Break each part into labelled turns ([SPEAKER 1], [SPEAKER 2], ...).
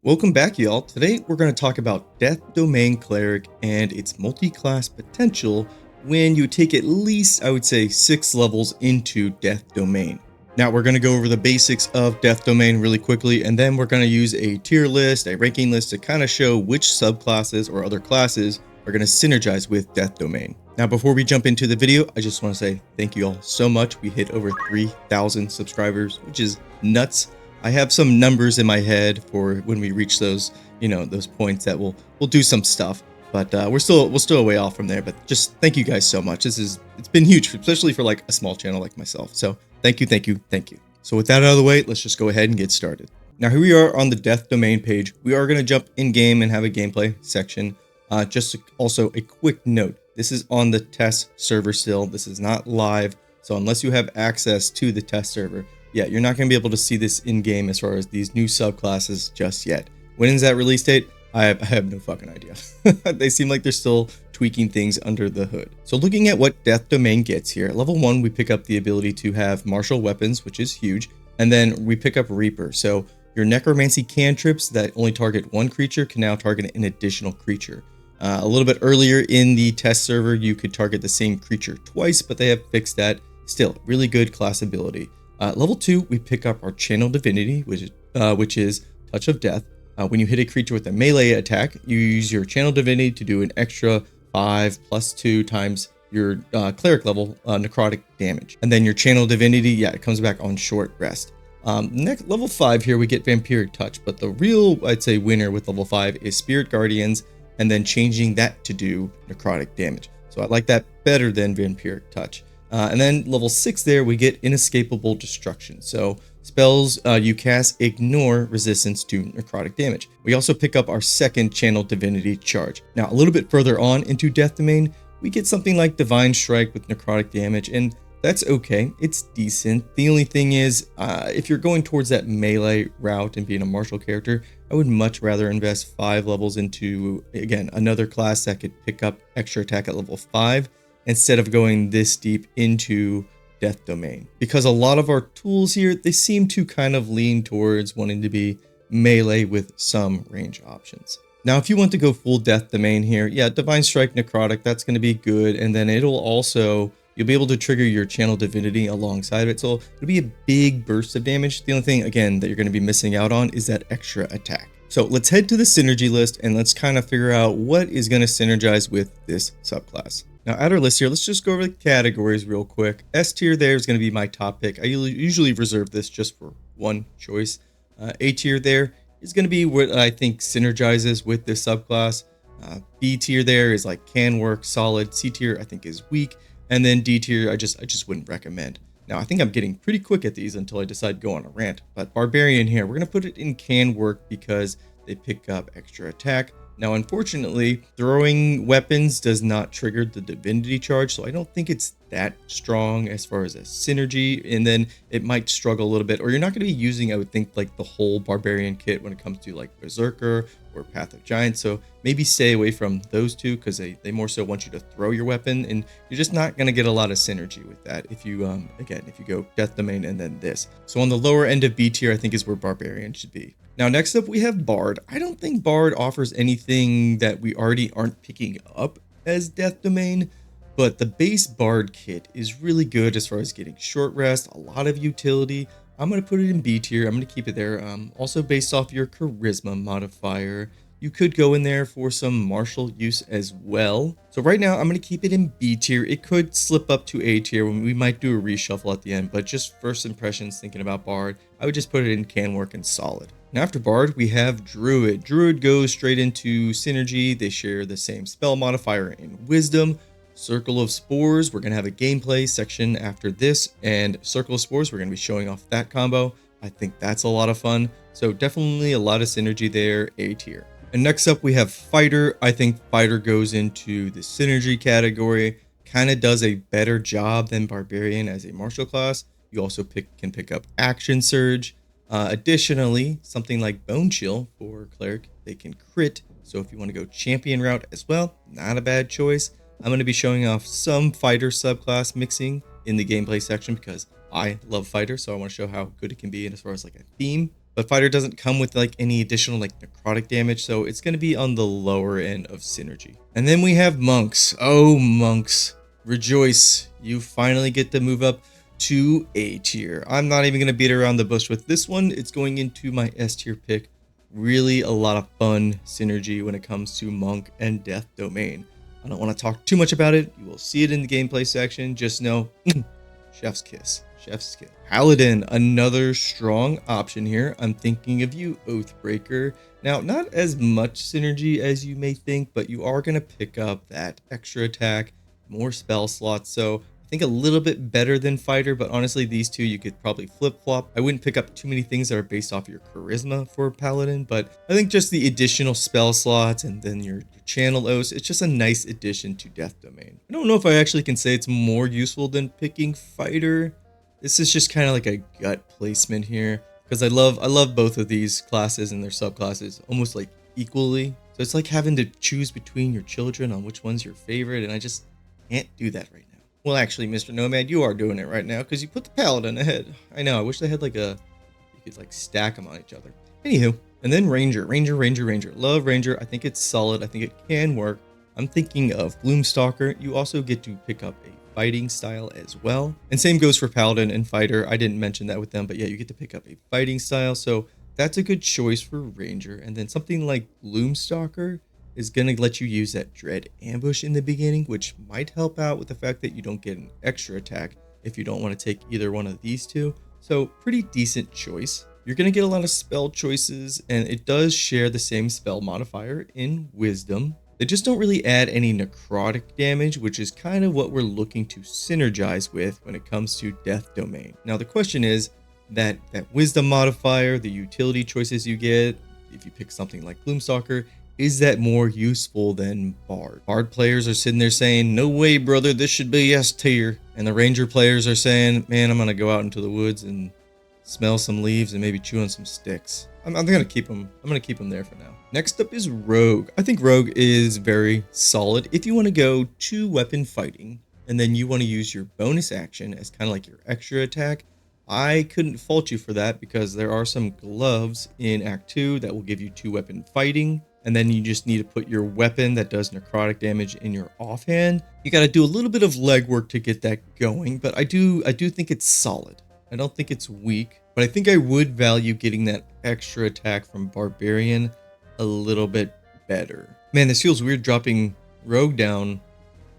[SPEAKER 1] Welcome back, y'all. Today we're going to talk about Death Domain Cleric and its multi-class potential when you take at least, I would say, 6 levels into Death Domain. Now we're going to go over the basics of Death Domain really quickly, and then we're going to use a tier list, a ranking list to kind of show which subclasses or other classes are going to synergize with Death Domain. Now, before we jump into the video, I just want to say thank you all so much. We hit over 3,000 subscribers, which is nuts. I have some numbers in my head for when we reach those, those points that we'll do some stuff. But we're still a way off from there. But just thank you guys so much. It's been huge, especially for like a small channel like myself. So thank you. So with that out of the way, let's just go ahead and get started. Now here we are on the Death Domain page. We are going to jump in game and have a gameplay section. Also a quick note. This is on the test server still. This is not live. So unless you have access to the test server, yeah, you're not going to be able to see this in-game as far as these new subclasses just yet. When is that release date? I have no fucking idea. They seem like they're still tweaking things under the hood. So looking at what Death Domain gets here, at level 1, we pick up the ability to have martial weapons, which is huge. And then we pick up Reaper. So your necromancy cantrips that only target one creature can now target an additional creature. A little bit earlier in the test server, you could target the same creature twice, but they have fixed that. Still, really good class ability. Level 2, we pick up our Channel Divinity, which is Touch of Death. When you hit a creature with a melee attack, you use your Channel Divinity to do an extra 5 plus 2 times your Cleric level necrotic damage. And then your Channel Divinity, yeah, it comes back on short rest. Next, level 5 here, we get Vampiric Touch, but the real, I'd say, winner with level 5 is Spirit Guardians, and then changing that to do necrotic damage. So I like that better than Vampiric Touch. And then level 6 there, we get Inescapable Destruction. So spells you cast ignore resistance to necrotic damage. We also pick up our second Channel Divinity charge. Now, a little bit further on into Death Domain, we get something like Divine Strike with necrotic damage, and that's okay. It's decent. The only thing is, if you're going towards that melee route and being a martial character, I would much rather invest 5 levels into, again, another class that could pick up extra attack at level 5. Instead of going this deep into Death Domain. Because a lot of our tools here, they seem to kind of lean towards wanting to be melee with some range options. Now, if you want to go full Death Domain here, yeah, Divine Strike Necrotic, that's going to be good. And then you'll be able to trigger your Channel Divinity alongside of it. So it'll be a big burst of damage. The only thing, again, that you're going to be missing out on is that extra attack. So let's head to the synergy list and let's kind of figure out what is going to synergize with this subclass. Now, at our list here, let's just go over the categories real quick. S tier there is going to be my top pick. I usually reserve this just for one choice. A tier there is going to be what I think synergizes with this subclass. B tier there is like can work, solid. C tier I think is weak. And then D tier I just wouldn't recommend. Now, I think I'm getting pretty quick at these until I decide to go on a rant. But Barbarian here, we're going to put it in can work because they pick up extra attack. Now, unfortunately, throwing weapons does not trigger the divinity charge, so I don't think it's that strong as far as a synergy, and then it might struggle a little bit, or you're not going to be using, I would think, like the whole Barbarian kit when it comes to like Berserker or Path of Giants, so maybe stay away from those two because they more so want you to throw your weapon, and you're just not going to get a lot of synergy with that if you, again, if you go Death Domain and then this. So on the lower end of B tier, I think is where Barbarian should be. Now, next up, we have Bard. I don't think Bard offers anything that we already aren't picking up as Death Domain, but the base Bard kit is really good as far as getting short rest, a lot of utility. I'm going to put it in B tier. I'm going to keep it there. Also, based off your charisma modifier, you could go in there for some martial use as well. So right now, I'm going to keep it in B tier. It could slip up to A tier when we might do a reshuffle at the end, but just first impressions thinking about Bard, I would just put it in can work and solid. Now after Bard, we have Druid. Druid goes straight into synergy. They share the same spell modifier and wisdom. Circle of Spores, we're going to have a gameplay section after this, and Circle of Spores, we're going to be showing off that combo. I think that's a lot of fun. So definitely a lot of synergy there, A tier. And next up, we have Fighter. I think Fighter goes into the synergy category, kind of does a better job than Barbarian as a martial class. You also can pick up Action Surge. Additionally, something like Bone Chill for Cleric, they can crit. So if you want to go champion route as well, not a bad choice. I'm going to be showing off some fighter subclass mixing in the gameplay section because I love fighter, so I want to show how good it can be as far as like a theme. but fighter doesn't come with like any additional like necrotic damage, so it's going to be on the lower end of synergy. And then we have monks. Oh, monks, rejoice, you finally get to move up to A tier. I'm not even going to beat around the bush with this one. It's going into my S tier pick. Really a lot of fun synergy when it comes to monk and death domain. I don't want to talk too much about it. You will see it in the gameplay section. Just know, chef's kiss. Chef's kiss. Paladin, another strong option here. I'm thinking of you, Oathbreaker. Now, not as much synergy as you may think, but you are going to pick up that extra attack, more spell slots. So I think a little bit better than fighter, but honestly, these two you could probably flip-flop. I wouldn't pick up too many things that are based off your charisma for Paladin, but I think just the additional spell slots and then your channel oaths, it's just a nice addition to Death Domain. I don't know if I actually can say it's more useful than picking fighter. This is just kind of like a gut placement here because I love both of these classes and their subclasses almost like equally. So it's like having to choose between your children on which one's your favorite, and I just can't do that right now. Well, actually, Mr. Nomad, you are doing it right now because you put the Paladin ahead. I know, I wish they had like you could like stack them on each other. Anywho, and then Ranger. Love Ranger. I think it's solid. I think it can work. I'm thinking of Gloomstalker. You also get to pick up a fighting style as well. And same goes for Paladin and Fighter. I didn't mention that with them, but yeah, you get to pick up a fighting style. So that's a good choice for Ranger. And then something like Gloomstalker is going to let you use that Dread Ambush in the beginning, which might help out with the fact that you don't get an extra attack if you don't want to take either one of these two. So pretty decent choice. You're going to get a lot of spell choices, and it does share the same spell modifier in Wisdom. They just don't really add any necrotic damage, which is kind of what we're looking to synergize with when it comes to Death Domain. Now the question is that Wisdom modifier, the utility choices you get, if you pick something like Gloomstalker, is that more useful than Bard? Bard players are sitting there saying, no way, brother, this should be S tier. And the Ranger players are saying, man, I'm going to go out into the woods and smell some leaves and maybe chew on some sticks. I'm going to keep them. I'm going to keep them there for now. Next up is Rogue. I think Rogue is very solid. If you want to go 2-weapon fighting and then you want to use your bonus action as kind of like your extra attack, I couldn't fault you for that because there are some gloves in Act 2 that will give you 2-weapon fighting. And then you just need to put your weapon that does necrotic damage in your offhand. You got to do a little bit of legwork to get that going, but I do think it's solid. I don't think it's weak, but I think I would value getting that extra attack from Barbarian a little bit better. Man, this feels weird dropping Rogue down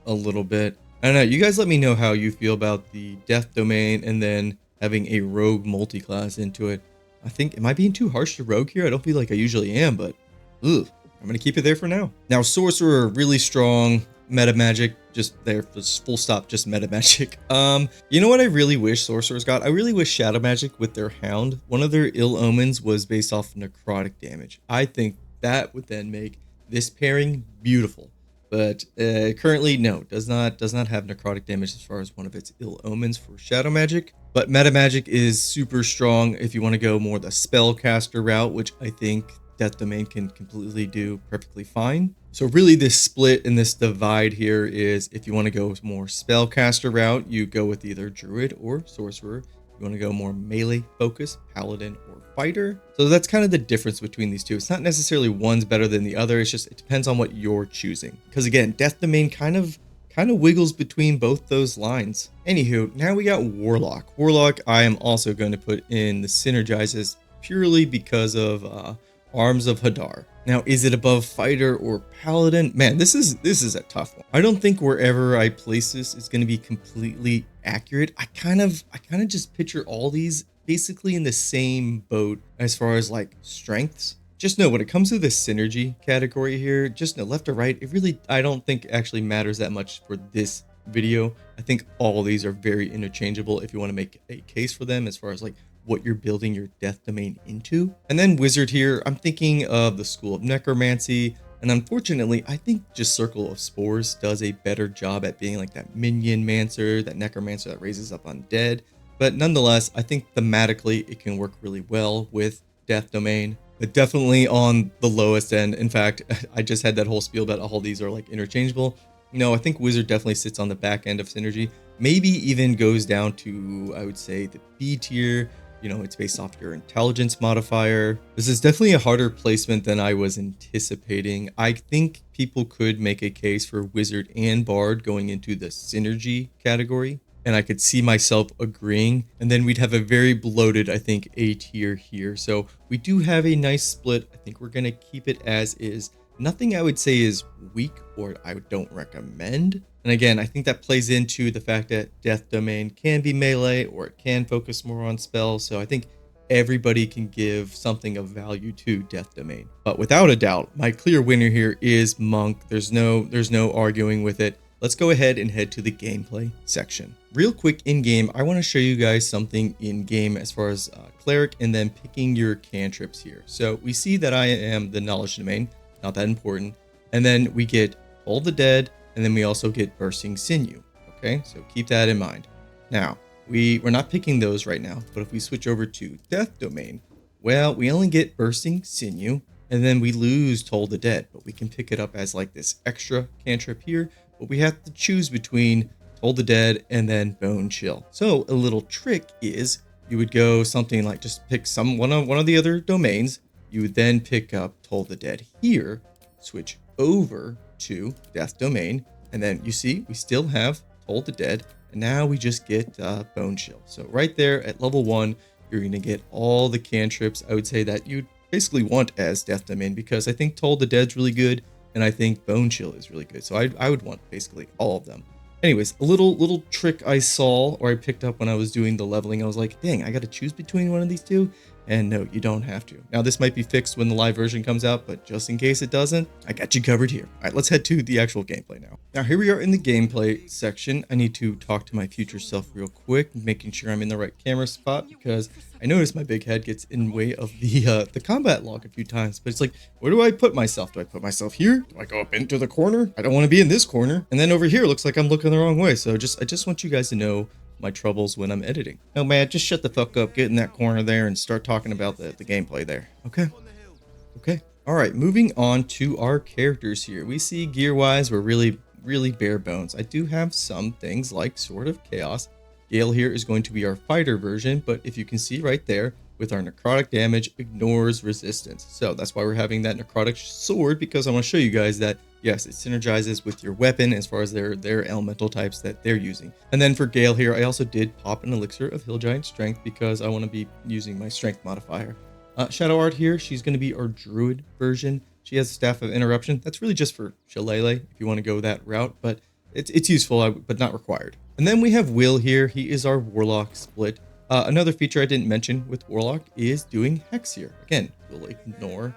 [SPEAKER 1] a little bit. I don't know. You guys let me know how you feel about the Death Domain and then having a Rogue multi-class into it. I think, am I being too harsh to Rogue here? I don't feel like I usually am, but ugh, I'm going to keep it there for now. Now, Sorcerer, really strong. Meta magic, just there, just full stop, just meta magic. You know what I really wish Sorcerers got? I really wish Shadow Magic with their Hound. One of their ill omens was based off necrotic damage. I think that would then make this pairing beautiful. But currently, no, does not have necrotic damage as far as one of its ill omens for Shadow Magic. But meta magic is super strong if you want to go more the spellcaster route, which I think Death Domain can completely do perfectly fine. So really this split and this divide here is if you want to go more spellcaster route, you go with either Druid or Sorcerer. You want to go more melee focus, Paladin or Fighter. So that's kind of the difference between these two. It's not necessarily one's better than the other. It's just, it depends on what you're choosing. Because again, Death Domain kind of wiggles between both those lines. Anywho, now we got Warlock. Warlock, I am also going to put in the synergizes purely because of Arms of Hadar. Now, is it above Fighter or Paladin? Man, this is a tough one. I don't think wherever I place this is going to be completely accurate. I kind of just picture all these basically in the same boat as far as like strengths. Just know when it comes to the synergy category here, just know left or right, it really, I don't think actually matters that much for this video. I think all these are very interchangeable if you want to make a case for them as far as like what you're building your Death Domain into. And then Wizard here, I'm thinking of the School of Necromancy. And unfortunately, I think just Circle of Spores does a better job at being like that minion mancer, that necromancer that raises up undead. But nonetheless, I think thematically it can work really well with Death Domain. But definitely on the lowest end. In fact, I just had that whole spiel about all these are like interchangeable. No, I think Wizard definitely sits on the back end of synergy. Maybe even goes down to, I would say, the B tier. You know, it's based off your intelligence modifier. This is definitely a harder placement than I was anticipating. I think people could make a case for Wizard and Bard going into the synergy category, and I could see myself agreeing. And then we'd have a very bloated, I think, A tier here. So we do have a nice split. I think we're going to keep it as is. Nothing I would say is weak or I don't recommend. And again, I think that plays into the fact that Death Domain can be melee or it can focus more on spells. So I think everybody can give something of value to Death Domain. But without a doubt, my clear winner here is Monk. There's no arguing with it. Let's go ahead and head to the gameplay section. Real quick in game, I want to show you guys something in game as far as Cleric and then picking your cantrips here. So we see that I am the Knowledge Domain, not that important. And then we get Toll the Dead, and then we also get Bursting Sinew. Okay, so keep that in mind. Now, we're not picking those right now, but if we switch over to Death Domain, well, we only get Bursting Sinew, and then we lose Toll the Dead, but we can pick it up as like this extra cantrip here, but we have to choose between Toll the Dead and then Bone Chill. So a little trick is you would go something like just pick one of the other domains. You would then pick up Toll the Dead here, switch over to Death Domain, and then you see we still have Toll the Dead, and now we just get Bone Chill. So right there at level 1, you're going to get all the cantrips I would say that you'd basically want as Death Domain, because I think Toll the Dead's really good, and I think Bone Chill is really good. So I would want basically all of them. Anyways, a little trick I saw or I picked up when I was doing the leveling. I was like, dang, I got to choose between one of these two. And no, you don't have to. Now, this might be fixed when the live version comes out, but just in case it doesn't, I got you covered here. All right, let's head to the actual gameplay now. Now, here we are in the gameplay section. I need to talk to my future self real quick, making sure I'm in the right camera spot, because I noticed my big head gets in the way of the combat log a few times. But it's like, where do I put myself? Do I put myself here? Do I go up into the corner? I don't want to be in this corner. And then over here, it looks like I'm looking the wrong way. So I just want you guys to know my troubles when I'm editing. No, man, just shut the fuck up, get in that corner there and start talking about the gameplay there. Okay. All right, moving on to our characters here. We see gear-wise, we're really bare bones. I do have some things like Sword of Chaos. Gale here is going to be our fighter version, but if you can see right there, with our necrotic damage, ignores resistance. So that's why we're having that necrotic sword, because I want to show you guys that yes, it synergizes with your weapon as far as their elemental types that they're using. And then for Gale here, I also did pop an elixir of Hill Giant Strength because I want to be using my strength modifier. Shadow Art here, she's going to be our druid version. She has Staff of Interruption. That's really just for Shillelagh if you want to go that route, but it's useful, but not required. And then we have Will here. He is our warlock split. Another feature I didn't mention with Warlock is doing Hex here. Again, we'll ignore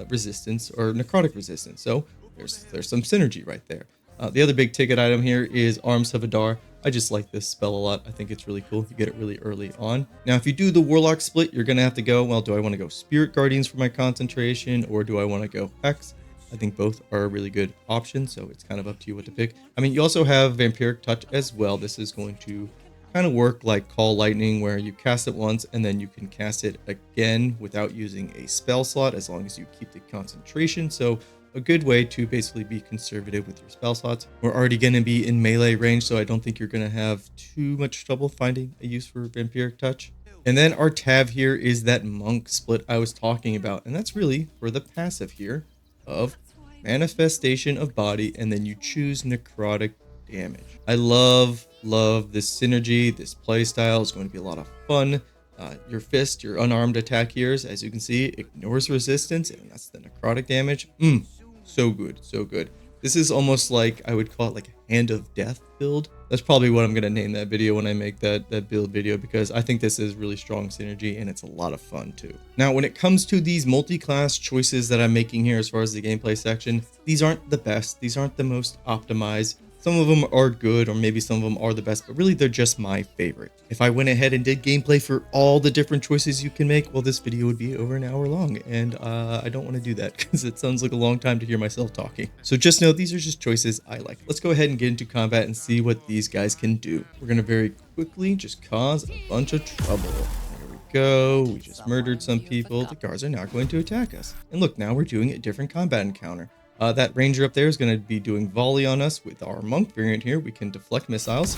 [SPEAKER 1] resistance or necrotic resistance. So there's some synergy right there. The other big ticket item here is Arms of Adar. I just like this spell a lot. I think it's really cool. You get it really early on. Now, if you do the Warlock split, you're going to have to go, well, do I want to go Spirit Guardians for my concentration, or do I want to go Hex? I think both are a really good options, so it's kind of up to you what to pick. I mean, you also have Vampiric Touch as well. This is going to kind of work like Call Lightning, where you cast it once and then you can cast it again without using a spell slot as long as you keep the concentration. So a good way to basically be conservative with your spell slots. We're already going to be in melee range, so I don't think you're going to have too much trouble finding a use for Vampiric Touch. And then our tab here is that monk split I was talking about, and that's really for the passive here of Manifestation of Body, and then you choose necrotic damage. I love this synergy. This playstyle is going to be a lot of fun. Your fist, your unarmed attack here, as you can see, ignores resistance, and that's the necrotic damage. So good. This is almost like, I would call it like a Hand of Death build. That's probably what I'm going to name that video when I make that build video, because I think this is really strong synergy and it's a lot of fun too. Now, when it comes to these multi-class choices that I'm making here as far as the gameplay section, these aren't the best. These aren't the most optimized. Some of them are good, or maybe some of them are the best, but really they're just my favorite. If I went ahead and did gameplay for all the different choices you can make, well, this video would be over an hour long, and I don't want to do that because it sounds like a long time to hear myself talking. So just know these are just choices I like. Let's go ahead and get into combat and see what these guys can do. We're going to very quickly just cause a bunch of trouble. There we go. We just murdered some people. The guards are now going to attack us. And look, now we're doing a different combat encounter. That ranger up there is going to be doing volley on us. With our monk variant here, we can deflect missiles.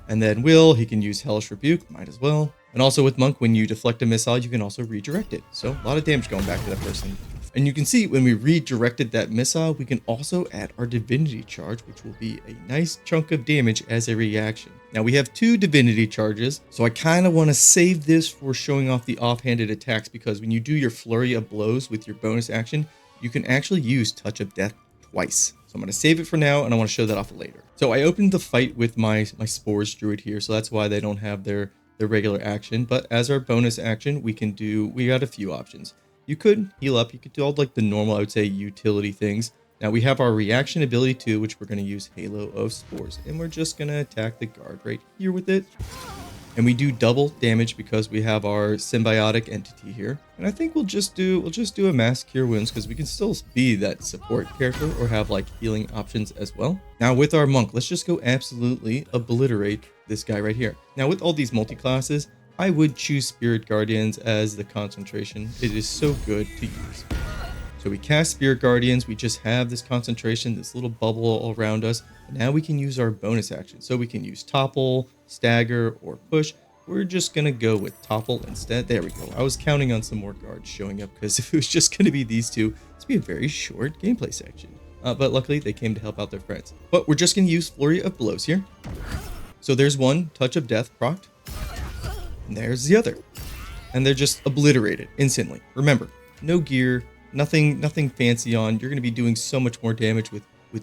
[SPEAKER 1] And then Will, he can use Hellish Rebuke, might as well. And also with Monk, when you deflect a missile, you can also redirect it. So a lot of damage going back to that person. And you can see when we redirected that missile, we can also add our divinity charge, which will be a nice chunk of damage as a reaction. Now we have 2 divinity charges, so I kind of want to save this for showing off the offhanded attacks, because when you do your flurry of blows with your bonus action, you can actually use Touch of Death twice. So I'm going to save it for now, and I want to show that off later. So I opened the fight with my Spores Druid here, so that's why they don't have their regular action. But as our bonus action, we got a few options. You could heal up, you could do all like the normal, I would say, utility things. Now we have our reaction ability too, which we're going to use Halo of Spores, and we're just going to attack the guard right here with it. And we do double damage because we have our symbiotic entity here. And I think we'll just do a mass cure wounds, because we can still be that support character or have like healing options as well. Now with our monk, let's just go absolutely obliterate this guy right here. Now with all these multi-classes, I would choose Spirit Guardians as the concentration. It is so good to use. So we cast Spirit Guardians, we just have this concentration, this little bubble all around us. Now we can use our bonus action. So we can use Topple, Stagger, or Push. We're just going to go with Topple instead. There we go. I was counting on some more guards showing up, because if it was just going to be these two, it's going to be a very short gameplay section. But luckily they came to help out their friends. But we're just going to use Flurry of Blows here. So there's one, Touch of Death procced. And there's the other. And they're just obliterated instantly. Remember, no gear, nothing fancy on. You're going to be doing so much more damage with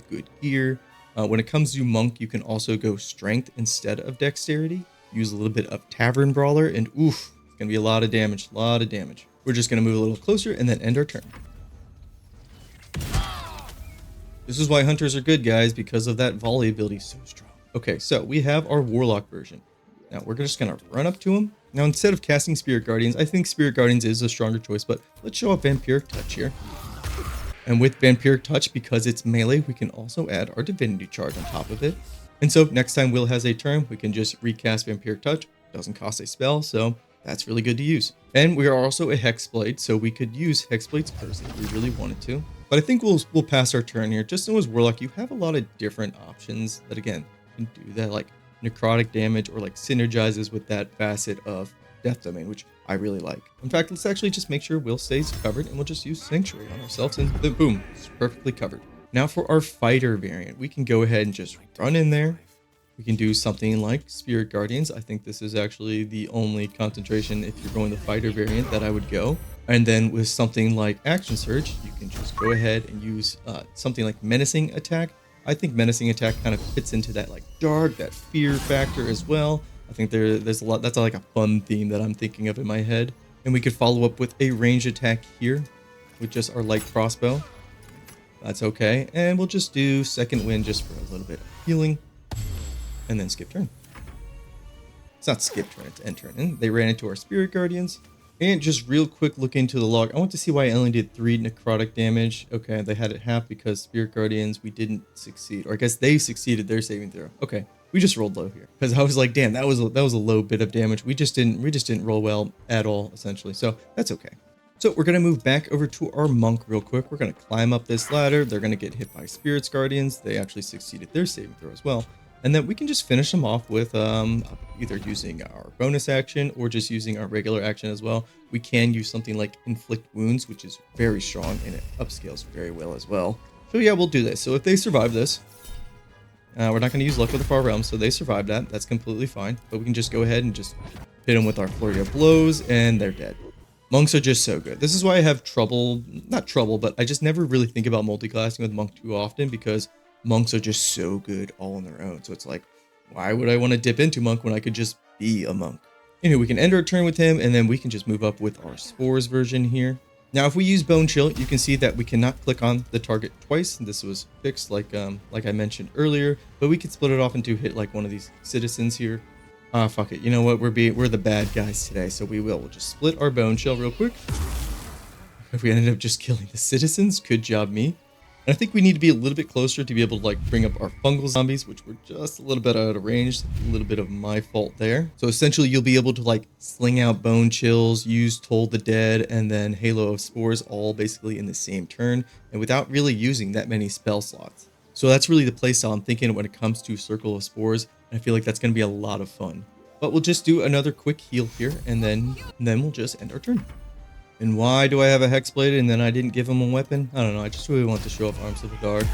[SPEAKER 1] good gear. When it comes to Monk, you can also go Strength instead of Dexterity. Use a little bit of Tavern Brawler, and oof, it's going to be a lot of damage, We're just going to move a little closer and then end our turn. This is why Hunters are good, guys, because of that volley ability so strong. Okay, so we have our Warlock version. Now we're just going to run up to him. Now instead of casting Spirit Guardians, I think Spirit Guardians is a stronger choice, but let's show off Vampiric Touch here. And with Vampiric Touch, because it's melee, we can also add our Divinity Charge on top of it. And so next time Will has a turn, we can just recast Vampiric Touch. Doesn't cost a spell, so that's really good to use. And we are also a Hexblade, so we could use Hexblade's Curse if we really wanted to. But I think we'll pass our turn here. Just as Warlock, you have a lot of different options that, again, can do that, like necrotic damage, or like synergizes with that facet of Death Domain, which I really like. In fact, let's actually just make sure Will stays covered, and we'll just use Sanctuary on ourselves, and then boom, it's perfectly covered. Now for our fighter variant, we can go ahead and just run in there. We can do something like Spirit Guardians. I think this is actually the only concentration, if you're going the fighter variant, that I would go. And then with something like Action Surge, you can just go ahead and use something like Menacing Attack. I think Menacing Attack kind of fits into that like dark, that fear factor as well. I think there's a lot, that's like a fun theme that I'm thinking of in my head. And we could follow up with a range attack here with just our light crossbow. That's okay. And we'll just do Second Wind just for a little bit of healing. And then skip turn. It's not skip turn, it's end turn. And they ran into our Spirit Guardians. And just real quick look into the log. I want to see why I only did 3 necrotic damage. Okay, they had it half because Spirit Guardians, we didn't succeed. Or I guess they succeeded their saving throw. Okay, we just rolled low here. Because I was like, damn, that was a low bit of damage. We just didn't roll well at all, essentially. So that's okay. So we're going to move back over to our monk real quick. We're going to climb up this ladder. They're going to get hit by Spirit Guardians. They actually succeeded their saving throw as well. And then we can just finish them off with either using our bonus action or just using our regular action as well. We can use something like Inflict Wounds, which is very strong and it upscales very well as well. So yeah, we'll do this. So if they survive this, we're not going to use Luck of the Far Realm, so they survived that. That's completely fine. But we can just go ahead and just hit them with our Flurry of Blows, and they're dead. Monks are just so good. This is why I have trouble, not trouble, but I just never really think about multiclassing with Monk too often, because monks are just so good all on their own. So it's like, why would I want to dip into monk when I could just be a monk? Anyway, we can end our turn with him, and then we can just move up with our Spores version here. Now, if we use Bone Chill, you can see that we cannot click on the target twice. This was fixed like I mentioned earlier, but we could split it off into hit like one of these citizens here. Fuck it. You know what? We're the bad guys today, so we'll just split our Bone Chill real quick. If we ended up just killing the citizens, good job me. And I think we need to be a little bit closer to be able to like bring up our fungal zombies, which were just a little bit out of range. A little bit of my fault there. So essentially you'll be able to like sling out Bone Chills, use Toll the Dead, and then Halo of Spores all basically in the same turn and without really using that many spell slots. So that's really the playstyle I'm thinking when it comes to Circle of Spores. And I feel like that's going to be a lot of fun. But we'll just do another quick heal here, and then we'll just end our turn. And why do I have a Hexblade and then I didn't give him a weapon? I don't know, I just really want to show off Arms of the Guard.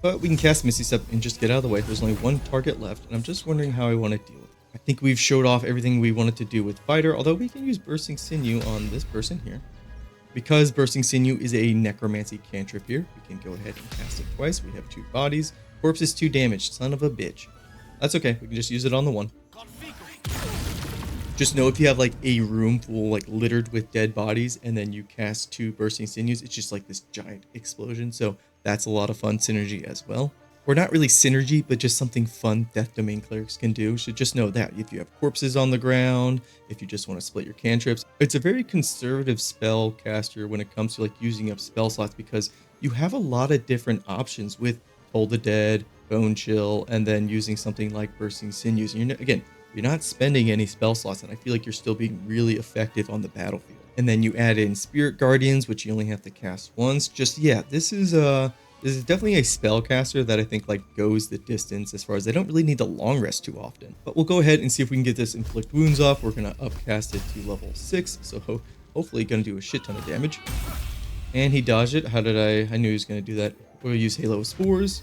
[SPEAKER 1] But we can cast Misty Step and just get out of the way. There's only one target left, and I'm just wondering how I want to deal with it. I think we've showed off everything we wanted to do with Fighter, although we can use Bursting Sinew on this person here. Because Bursting Sinew is a Necromancy cantrip here, we can go ahead and cast it twice. We have 2 bodies. Corpse is 2 damage, son of a bitch. That's okay, we can just use it on the one. Just know if you have like a room full like littered with dead bodies and then you cast 2 Bursting Sinews, it's just like this giant explosion. So that's a lot of fun synergy as well. Or not really synergy, but just something fun Death Domain clerics can do. So just know that if you have corpses on the ground, if you just want to split your cantrips, it's a very conservative spell caster when it comes to like using up spell slots, because you have a lot of different options with Toll the Dead, Bone Chill, and then using something like Bursting Sinews. And you're not spending any spell slots, and I feel like you're still being really effective on the battlefield. And then you add in Spirit Guardians, which you only have to cast once. This is definitely a spellcaster that I think like goes the distance as far as they don't really need to long rest too often. But we'll go ahead and see if we can get this Inflict Wounds off. We're gonna upcast it to level 6, so hopefully gonna do a shit ton of damage. And he dodged it. I knew he was gonna do that. We'll use Halo of Spores.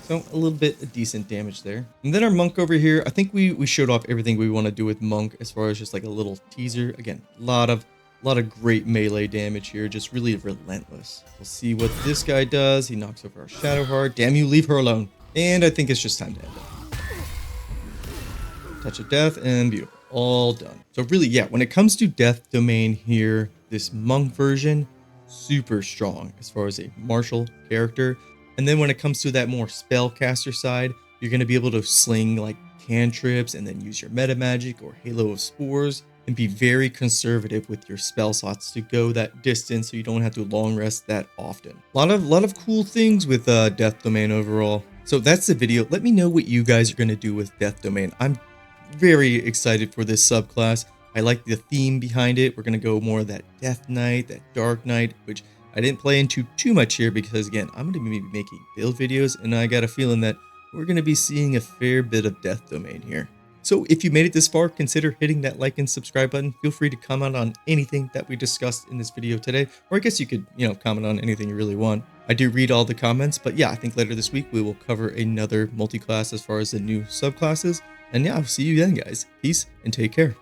[SPEAKER 1] So a little bit decent damage there. And then our Monk over here, I think we showed off everything we want to do with Monk as far as just like a little teaser. Again, a lot of great melee damage here, just really relentless. We'll see what this guy does. He knocks over our Shadowheart. Damn you, leave her alone. And I think it's just time to end it. Touch of Death and beautiful. All done. So really, yeah, when it comes to Death Domain here, this Monk version, super strong as far as a martial character. And then when it comes to that more spellcaster side, you're going to be able to sling like cantrips and then use your meta magic or Halo of Spores and be very conservative with your spell slots to go that distance so you don't have to long rest that often. A lot of cool things with Death Domain overall. So that's the video. Let me know what you guys are going to do with Death Domain. I'm very excited for this subclass. I like the theme behind it. We're going to go more of that Death Knight, that Dark Knight, which I didn't play into too much here because, again, I'm going to be making build videos, and I got a feeling that we're going to be seeing a fair bit of Death Domain here. So if you made it this far, consider hitting that like and subscribe button. Feel free to comment on anything that we discussed in this video today, or I guess you could, comment on anything you really want. I do read all the comments, but yeah, I think later this week we will cover another multi-class as far as the new subclasses. And yeah, I'll see you then, guys. Peace and take care.